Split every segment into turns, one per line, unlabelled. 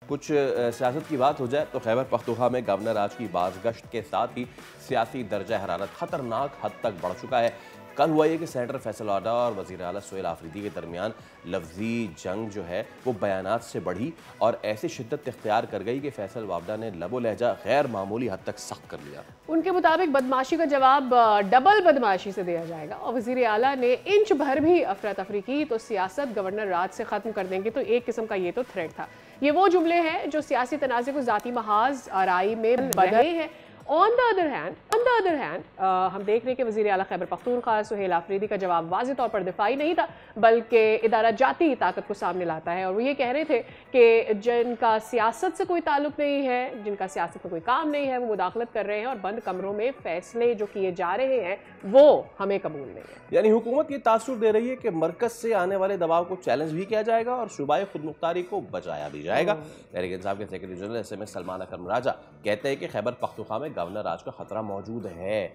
کچھ سیاست کی بات ہو جائے تو خیبر پختونخوا میں گورنر راج کی بازگشت کے ساتھ ہی سیاسی درجہ حرارت خطرناک حد تک بڑھ چکا ہے۔ کل ہوا یہ کہ سینیٹر فیصل واڈا اور وزیر اعلیٰ سہیل آفریدی کے درمیان لفظی جنگ جو ہے وہ بیانات سے بڑھی اور ایسی شدت اختیار کر گئی کہ فیصل واڈا نے لب و لہجہ غیر معمولی حد تک سخت کر لیا۔
ان کے مطابق بدماشی کا جواب ڈبل بدماشی سے دیا جائے گا، اور وزیر اعلیٰ نے انچ بھر بھی افراتفری کی تو سیاست گورنر راج سے ختم کر دیں گے، تو ایک قسم کا یہ تو تھریٹ تھا۔ یہ وہ جملے ہیں جو سیاسی تنازع کو ذاتی محاذ آرائی میں بدلے ہیں۔ On the other hand, ہم دیکھ رہے ہیں کہ وزیر اعلیٰ خیبر پختونخوا سہیل آفریدی کا جواب واضح طور پر دفاعی نہیں تھا، بلکہ ادارہ جاتی طاقت کو سامنے لاتا ہے، اور وہ یہ کہہ رہے تھے کہ جن کا سیاست سے کوئی تعلق نہیں ہے، جن کا سیاست میں کوئی کام نہیں ہے، وہ مداخلت کر رہے ہیں اور بند کمروں میں فیصلے جو کیے جا رہے ہیں وہ ہمیں قبول نہیں ہے۔
یعنی حکومت یہ تاثر دے رہی ہے کہ مرکز سے آنے والے دباؤ کو چیلنج بھی کیا جائے گا اور صوبائی خود مختاری کو بچایا بھی جائے گا۔ تحریک انصاف کے secretary general S M S Salman Akram Raja کہتے ہیں کہ خیبر پختونخوا میں گورنر راج کا خطرہ موجود ہے۔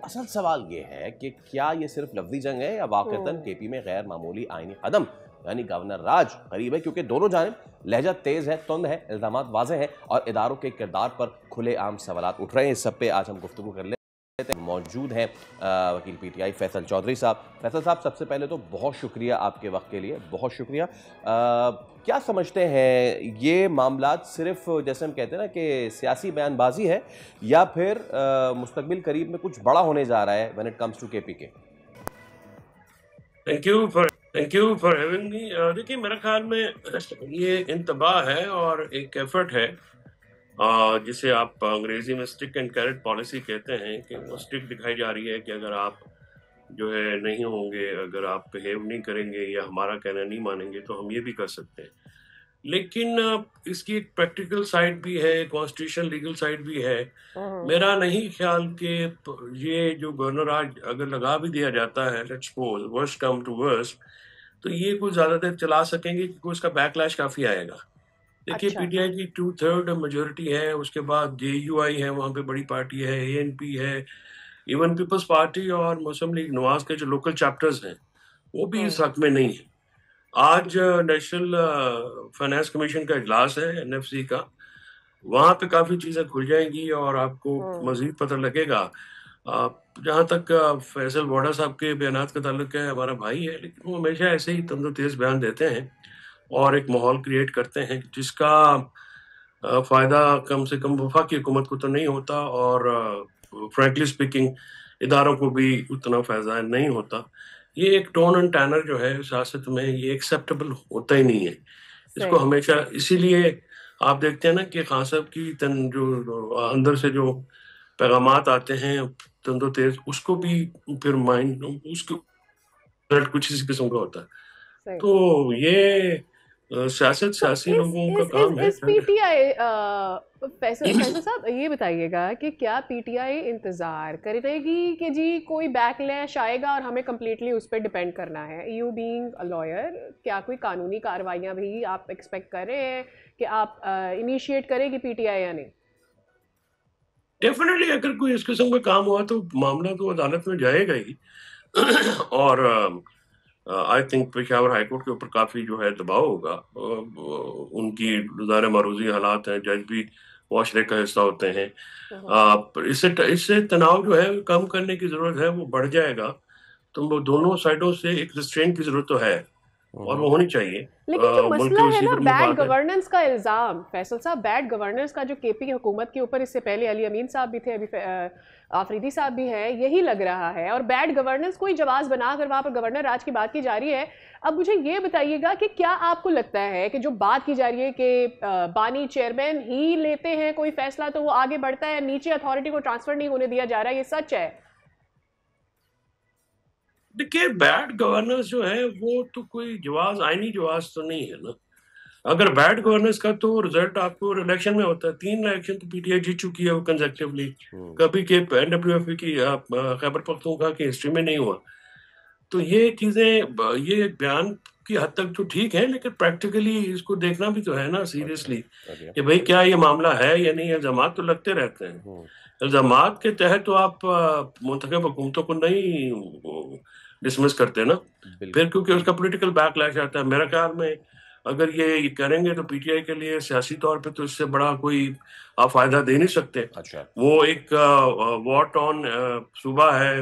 اصل سوال یہ ہے کہ کیا یہ صرف لفظی جنگ ہے یا واقعتاً کے پی میں غیر معمولی آئینی قدم یعنی گورنر راج قریب ہے، کیونکہ دونوں جانب لہجہ تیز ہے، تند ہے، الزامات واضح ہیں اور اداروں کے کردار پر کھلے عام سوالات اٹھ رہے ہیں۔ اس سب پہ آج ہم گفتگو کر لیں۔ موجود ہیں وکیل P T I Faisal Chaudhry صاحب۔ فیصل صاحب، سب سے پہلے تو بہت شکریہ آپ کے وقت کے لیے، بہت شکریہ۔ کیا سمجھتے ہیں یہ معاملات صرف جیسے ہم کہتے ہیں نا کہ سیاسی بیان بازی ہے یا پھر مستقبل قریب میں کچھ بڑا ہونے جا رہا ہے when it comes to کے پی کے؟
Thank you for having me. دیکھیے، میرے خیال میں یہ انتباہ ہے اور ایک ایفرٹ ہے جسے آپ انگریزی میں اسٹک اینڈ کیرٹ پالیسی کہتے ہیں، کہ وہ اسٹک دکھائی جا رہی ہے کہ اگر آپ جو ہے نہیں ہوں گے، اگر آپ بہیو نہیں کریں گے یا ہمارا کہنا نہیں مانیں گے تو ہم یہ بھی کر سکتے ہیں۔ لیکن اس کی ایک پریکٹیکل سائڈ بھی ہے، کانسٹیٹیوشن لیگل سائڈ بھی ہے۔ میرا نہیں خیال کہ یہ جو گورنر آج اگر لگا بھی دیا جاتا ہے، let's suppose worst come to worst, تو یہ کوئی زیادہ دیر چلا سکیں گے کیونکہ اس کا بیک لیش کافی آئے گا۔ دیکھیے، پی ٹی آئی کی 2/3 میجورٹی ہے، اس کے بعد جے یو آئی ہے، وہاں پہ بڑی پارٹی ہے، اے این پی ہے، ایون پیپلز پارٹی اور مسلم لیگ نواز کے جو لوکل چیپٹرز ہیں وہ بھی اس حق میں نہیں ہیں۔ آج نیشنل فائنانس کمیشن کا اجلاس ہے این ایف سی کا، وہاں پہ کافی چیزیں کھل جائیں گی اور آپ کو مزید پتہ لگے گا۔ جہاں تک فیصل واڈا صاحب کے بیانات کا تعلق ہے، ہمارا بھائی ہے، لیکن وہ ہمیشہ ایسے ہی تند و تیز بیان دیتے ہیں اور ایک ماحول کریٹ کرتے ہیں جس کا فائدہ کم سے کم وفاقی حکومت کو تو نہیں ہوتا اور فرینکلی اسپیکنگ اداروں کو بھی اتنا فائدہ نہیں ہوتا۔ یہ ایک ٹون اینڈ ٹینر جو ہے سیاست میں، یہ ایکسیپٹیبل ہوتا ہی نہیں ہے۔ اس کو ہمیشہ اسی لیے آپ دیکھتے ہیں نا کہ خان صاحب کی جو اندر سے جو پیغامات آتے ہیں تند و تیز، اس کو بھی پھر مائنڈ اس کو کچھ اسی قسم کا ہوتا ہے۔ تو یہ سیاست سیاسی لوگوں کا کام ہے۔
پی ٹی آئی فیصل صاحب یہ بتائیے گا کہ کیا پی ٹی آئی انتظار کرے گی کہ جی کوئی بیک لیش آئے گا اور ہمیں کمپلیٹلی اس پہ ڈیپینڈ کرنا ہے؟ یو بینگ اے لائر، کیا کوئی قانونی کارروائیاں بھی آپ ایکسپیکٹ کر رہے ہیں کہ آپ انیشیٹ کرے گی پی ٹی آئی یا نہیں؟
ڈیفینیٹلی اگر کوئی اس قسم کا کام ہوا تو معاملہ تو عدالت میں جائے گا ہی، اور I think Peshawar high court کے اوپر کافی جو ہے دباؤ ہوگا۔ ان کی ظاہر معروضی حالات ہیں، جج بھی معاشرے کا حصہ ہوتے ہیں۔ اس سے تناؤ جو ہے کم کرنے کی ضرورت ہے، وہ بڑھ جائے گا، تو وہ دونوں سائڈوں سے ایک ریسٹرین کی ضرورت تو ہے اور وہ ہونی چاہیے۔
لیکن جو مسئلہ ہے نا بیڈ گورننس کا الزام، فیصل صاحب، بیڈ گورننس کا جو کے پی حکومت کے اوپر، اس سے پہلے علی امین صاحب بھی تھے، ابھی آفریدی صاحب بھی ہیں، یہی لگ رہا ہے، اور بیڈ گورننس کوئی جواز بنا کر وہاں پر گورنر راج کی بات کی جا رہی ہے۔ اب مجھے یہ بتائیے گا کہ کیا آپ کو لگتا ہے کہ جو بات کی جا رہی ہے کہ بانی چیئرمین ہی لیتے ہیں کوئی فیصلہ تو وہ آگے بڑھتا ہے، نیچے اتھارٹی کو ٹرانسفر نہیں ہونے دیا جا رہا، یہ سچ ہے؟
دیکھیے، بیڈ گورننس جو ہے وہ تو کوئی جواز، آئینی جواز تو نہیں ہے نا۔ اگر بیڈ گورننس کا تو رزلٹ آپ کو الیکشن میں ہوتا ہے، 3 الیکشن تو پی ٹی آئی جیت چکی ہے وہ کنزیکٹیولی، کبھی کہ این ڈبلیو ایف کی خیبر پختونخوا کی ہسٹری میں نہیں ہوا۔ تو یہ چیزیں، یہ بیان کی حد تک تو ٹھیک ہے، لیکن پریکٹیکلی اس کو دیکھنا بھی تو ہے نا سیریسلی کہ بھئی کیا یہ معاملہ ہے یا نہیں۔ الزامات تو لگتے رہتے ہیں، الزامات کے تحت تو آپ منتخب حکومتوں کو نہیں ڈسمس کرتے نا، پھر کیونکہ اس کا پولیٹیکل بیک لیش آتا ہے۔ میرا خیال میں اگر یہ کریں گے تو پی ٹی آئی کے لیے سیاسی طور پہ تو اس سے بڑا کوئی آپ فائدہ دے نہیں سکتے.
اچھا
وہ ایک وار ٹون صوبہ ہے،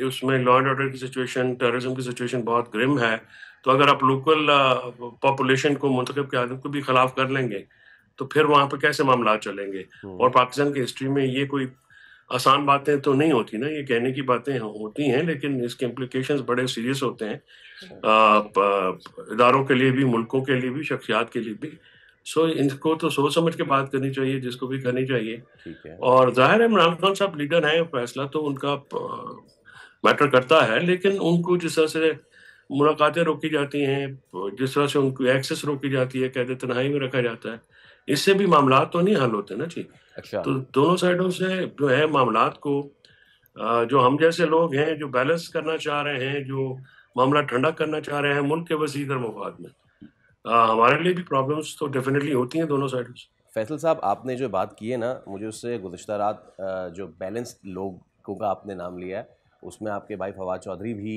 اس میں لا اینڈ آرڈر کی سچویشن، ٹیررزم کی سچویشن بہت گرم ہے. تو اگر آپ لوکل پاپولیشن کو، منتخب قیادت کو بھی خلاف کر لیں گے تو پھر وہاں پہ کیسے معاملات چلیں گے؟ اور پاکستان کی ہسٹری میں یہ کوئی آسان باتیں تو نہیں ہوتی نا، یہ کہنے کی باتیں ہوتی ہیں لیکن اس کے امپلیکیشنز بڑے سیریس ہوتے ہیں اداروں کے لیے بھی، ملکوں کے لیے بھی، شخصیات کے لیے بھی. سو ان کو تو سوچ سمجھ کے بات کرنی چاہیے، جس کو بھی کرنی چاہیے.
ٹھیک ہے.
اور ظاہر ہے عمران خان صاحب لیڈر ہیں، فیصلہ تو ان کا میٹر کرتا ہے، لیکن ان کو جس طرح سے ملاقاتیں روکی جاتی ہیں، جس طرح سے ان کی ایکسس روکی جاتی ہے، قید تنہائی میں رکھا جاتا ہے، اس سے بھی معاملات تو نہیں حل ہوتے نا جی.
اچھا
تو دونوں سائڈوں سے جو ہے معاملات کو، جو ہم جیسے لوگ ہیں جو بیلنس کرنا چاہ رہے ہیں، جو معاملہ ٹھنڈا کرنا چاہ رہے ہیں ملک کے وسیع تر مفاد میں، ہمارے لیے بھی پرابلمس تو ڈیفینیٹلی ہوتی ہیں دونوں سائڈوں سے.
فیصل صاحب، آپ نے جو بات کی ہے نا، مجھے اس سے گزشتہ رات جو بیلنس لوگوں کا آپ نے نام لیا ہے، اس میں آپ کے بھائی فواد چودھری بھی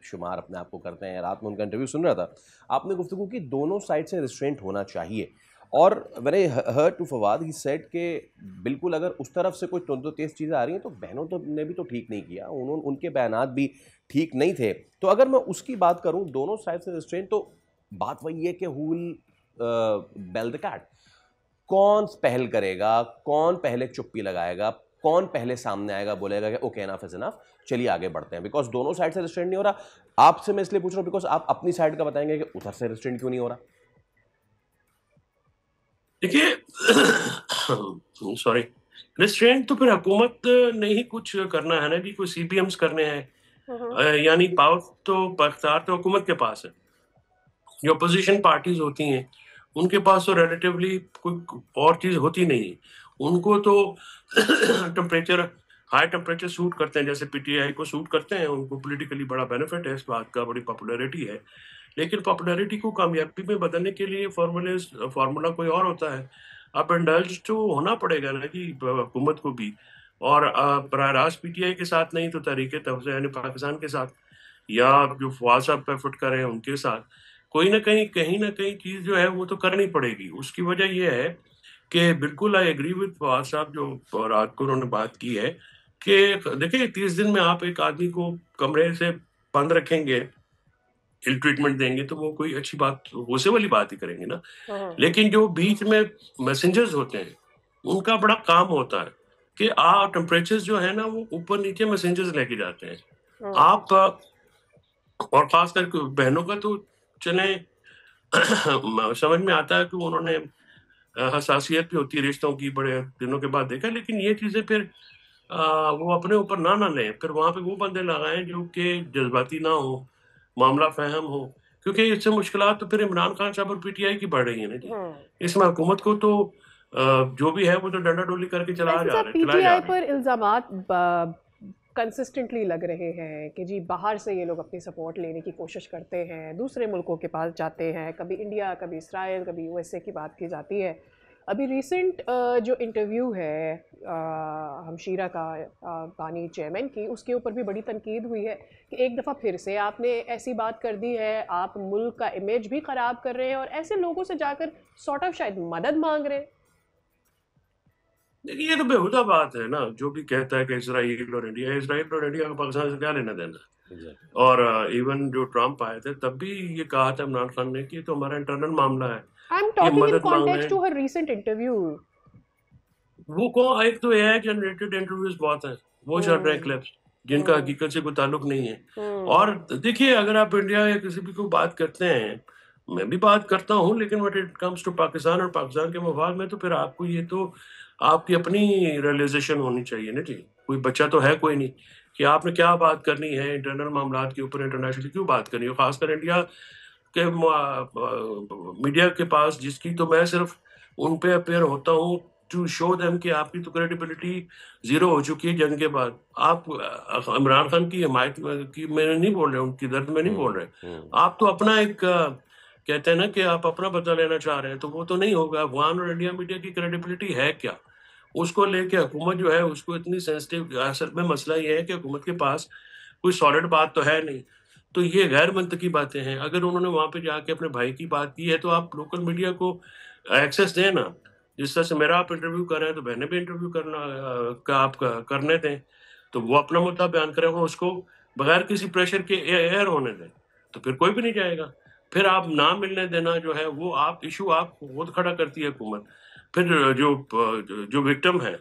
شمار اپنے آپ کو کرتے ہیں. رات میں ان کا انٹرویو سن رہا تھا، آپ نے گفتگو کی دونوں سائڈ سے ریسٹرینٹ ہونا چاہیے. اور when I heard to Fawad he said کہ بالکل اگر اس طرف سے کوئی تند و تیز چیزیں آ رہی ہیں تو بہنوں نے بھی تو ٹھیک نہیں کیا، ان کے بیانات بھی ٹھیک نہیں تھے. تو اگر میں اس کی بات کروں دونوں سائڈ سے ریسٹرینٹ، تو بات وہی ہے کہ who will bell the cat، کون پہل کرے گا، کون پہلے چپی لگائے گا، کون پہلے سامنے آئے گا، بولے گا کہ اوکے انف از انف، چلیے آگے بڑھتے ہیں. بیکاز دونوں سائڈ سے ریسٹرینٹ نہیں ہو رہا. آپ سے میں اس لیے پوچھ رہا ہوں بیکاز آپ اپنی سائڈ کا بتائیں گے کہ ادھر سے ریسٹرینٹ کیوں نہیں ہو رہا.
دیکھیے سوری، ریسٹرینٹ تو پھر حکومت نے ہی کچھ کرنا ہے نا جی، کوئی سی پی ایمز کرنے ہیں، یعنی پاور تو اختیار تو حکومت کے پاس ہے. جو اپوزیشن پارٹیز ہوتی ہیں ان کے پاس تو ریلیٹیولی کوئی اور چیز ہوتی نہیں ہے. ان کو تو ٹمپریچر، ہائی ٹمپریچر سوٹ کرتے ہیں، جیسے پی ٹی آئی کو سوٹ کرتے ہیں. ان کو پولیٹیکلی بڑا بینیفٹ ہے اس بات کا، بڑی پاپولیرٹی ہے. لیکن پاپولیرٹی کو کامیابی میں بدلنے کے لیے فارمولا کوئی اور ہوتا ہے. اب انڈلج تو ہونا پڑے گا نا جی حکومت کو بھی، اور براہ راست پی ٹی آئی کے ساتھ نہیں تو تحریک تفضیح یعنی پاکستان کے ساتھ، یا جو فواد صاحب پہ فٹ کرے ہیں ان کے ساتھ، کوئی نہ کہیں چیز جو ہے وہ تو کرنی پڑے گی. اس کی وجہ یہ ہے کہ بالکل آئی ایگری وتھ فواد صاحب جو رات کو انہوں نے بات کی ہے کہ دیکھیں 30 دن میں آپ ایک آدمی کو کمرے سے بند رکھیں گے، ہل ٹریٹمنٹ دیں گے تو وہ کوئی اچھی بات، غصے والی بات ہی کریں گے نا. لیکن جو بیچ میں میسنجرز ہوتے ہیں ان کا بڑا کام ہوتا ہے کہ ٹمپریچر جو ہے نا وہ اوپر نیچے میسنجرز لے کے جاتے ہیں. آپ اور خاص کر کے بہنوں کا تو چلیں سمجھ میں آتا ہے کہ انہوں نے حساسیت بھی ہوتی ہے رشتوں کی، بڑے دنوں کے بعد دیکھا. لیکن یہ چیزیں پھر وہ اپنے اوپر نہ لیں، پھر وہاں پہ وہ بندے لگائیں جو کہ جذباتی نہ ہو، معاملہ فہم ہو. کیونکہ اس سے مشکلات تو پھر عمران خان صاحب اور پی ٹی آئی کی بڑھ رہی ہیں نا جی. اس میں حکومت کو تو جو بھی ہے وہ تو ڈنڈا ڈولی کر کے چلائے جا رہے ہیں.
پی ٹی آئی پر الزامات کنسسٹنٹلی لگ رہے ہیں کہ جی باہر سے یہ لوگ اپنی سپورٹ لینے کی کوشش کرتے ہیں، دوسرے ملکوں کے پاس جاتے ہیں، کبھی انڈیا، کبھی اسرائیل، کبھی یو ایس اے کی بات کی جاتی ہے. ابھی ریسنٹ جو انٹرویو ہے ہمشیرہ کا بانی چیئرمین کی، اس کے اوپر بھی بڑی تنقید ہوئی ہے کہ ایک دفعہ پھر سے آپ نے ایسی بات کر دی ہے، آپ ملک کا امیج بھی خراب کر رہے ہیں اور ایسے لوگوں سے جا کر سارٹ آف شاید مدد مانگ رہے ہیں.
دیکھیے یہ تو بےہودہ بات ہے نا، جو بھی کہتا ہے کہ اسرائیل اور انڈیا کا پاکستان سے کیا لینا دینا. اور ایون جو ٹرمپ آئے تھے تب بھی یہ کہا تھا عمران خان نے کہ یہ تو ہمارا انٹرنل معاملہ ہے.
I'm talking in context to her recent interview.
وہ کون، ایک تو اے آئی جنریٹڈ انٹرویوز بہت ہیں، وہ چل رہے ہیں کلپس جن کا حقیقت سے کوئی تعلق نہیں ہے. اور دیکھیے اگر آپ انڈیا یا کسی بھی کو بات کرتے ہیں، میں بھی بات کرتا ہوں، لیکن when it comes to Pakistan اور پاکستان کے مفاد میں تو پھر آپ کو یہ تو آپ کی اپنی ریئلائزیشن ہونی چاہیے نا جی. کوئی بچہ تو ہے کوئی نہیں کہ آپ نے کیا بات کرنی ہے انٹرنل معاملات کے اوپر، انٹرنیشنل کیوں بات کرنی ہے، خاص کر انڈیا کے میڈیا کے پاس، جس کی تو میں صرف ان پہ اپیئر ہوتا ہوں ٹو شو دیم کہ آپ کی تو کریڈیبلٹی زیرو ہو چکی ہے جنگ کے بعد. آپ عمران خان کی حمایت کی میں نہیں بول رہے، ان کی درد میں نہیں بول رہے. آپ تو اپنا ایک کہتے ہیں نا کہ آپ اپنا بدلہ لینا چاہ رہے ہیں، تو وہ تو نہیں ہوگا. افغان اور انڈیا میڈیا کی کریڈیبلٹی ہے کیا، اس کو لے کے حکومت جو ہے اس کو اتنی سینسٹیو، اصل میں مسئلہ یہ ہے کہ حکومت کے پاس کوئی سالڈ بات تو ہے نہیں. تو یہ غیر منطقی باتیں ہیں. اگر انہوں نے وہاں پہ جا کے اپنے بھائی کی بات کی ہے تو آپ لوکل میڈیا کو ایکسیس دیں نا. جس طرح سے میرا آپ انٹرویو کر رہے ہیں تو بہنیں بھی انٹرویو کرنا آپ کرنے دیں, تو وہ اپنا مدعا بیان کریں اور اس کو بغیر کسی پریشر کے ایئر ہونے دیں, تو پھر کوئی بھی نہیں جائے گا. پھر آپ نہ ملنے دینا جو ہے وہ آپ ایشو آپ خود کھڑا کرتی ہے حکومت. پھر جو وکٹم ہے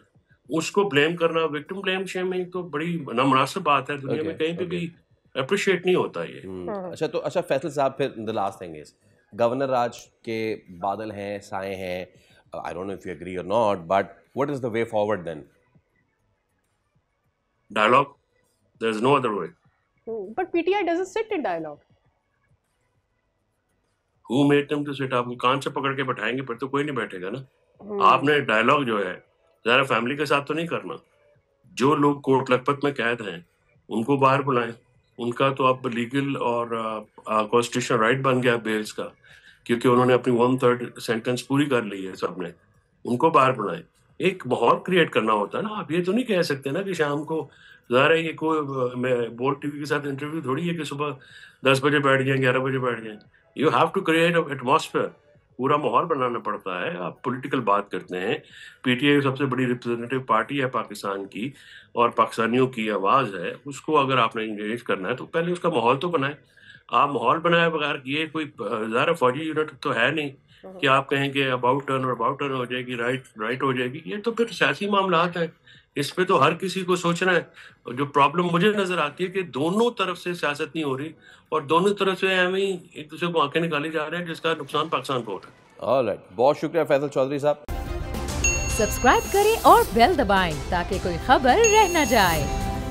اس کو بلیم کرنا, وکٹم بلیم شیمنگ تو بڑی نامناسب بات ہے. دنیا میں کہیں پہ بھی اپریشیٹ نہیں ہوتا یہ.
اچھا فیصل صاحب, پھر the last thing is governor راج کے بادل ہیں, سائیں ہیں. I don't know if you agree or not, but what is the way forward then?
Dialogue. There is no other way.
But PTI doesn't sit in dialogue.
Who made them to sit? آپ کو کان سے پکڑ کے بٹھائیں گے پھر تو کوئی نہیں بیٹھے گا نا. آپ نے ڈائلاگ جو ہے ذرا فیملی کے ساتھ تو نہیں کرنا. جو لوگ کوٹ لکھپت میں قید ہیں ان کو باہر بلائیں. ان کا تو اب لیگل اور کانسٹیٹیوشنل رائٹ بن گیا بیلز کا, کیونکہ انہوں نے اپنی 1/3 سینٹنس پوری کر لی ہے سب نے. ان کو باہر بلائیں. ایک ماحول کریٹ کرنا ہوتا ہے نا. آپ یہ تو نہیں کہہ سکتے نا کہ شام کو ظاہر ہے یہ کوئی بول ٹی وی کے ساتھ انٹرویو تھوڑی ہے کہ صبح 10 بجے بیٹھ جائیں 11 بجے بیٹھ جائیں. You have to create atmosphere. پورا ماحول بنانا پڑتا ہے. آپ پولیٹیکل بات کرتے ہیں. پی ٹی آئی سب سے بڑی ریپرزینٹیو پارٹی ہے پاکستان کی اور پاکستانیوں کی آواز ہے. اس کو اگر آپ نے انگیج کرنا ہے تو پہلے اس کا ماحول تو بنائیں. آپ ماحول بنائے بغیر یہ کوئی ظاہر فوجی یونٹ تو ہے نہیں کہ آپ کہیں کہ اباؤٹ ٹرن ہو جائے گی, رائٹ ہو جائے گی. یہ تو پھر سیاسی معاملات ہیں. اس پہ تو ہر کسی کو سوچنا ہے. جو پرابلم مجھے نظر آتی ہے کہ دونوں طرف سے سیاست نہیں ہو رہی اور دونوں طرف سے ہمیں ایک دوسرے کو آنکھیں نکالی جا رہے ہیں, جس کا نقصان پاکستان کو ہو رہا ہے.
آلرائٹ, بہت شکریہ فیصل چودھری صاحب.
سبسکرائب کریں اور بیل دبائیں تاکہ کوئی خبر رہ نہ جائے.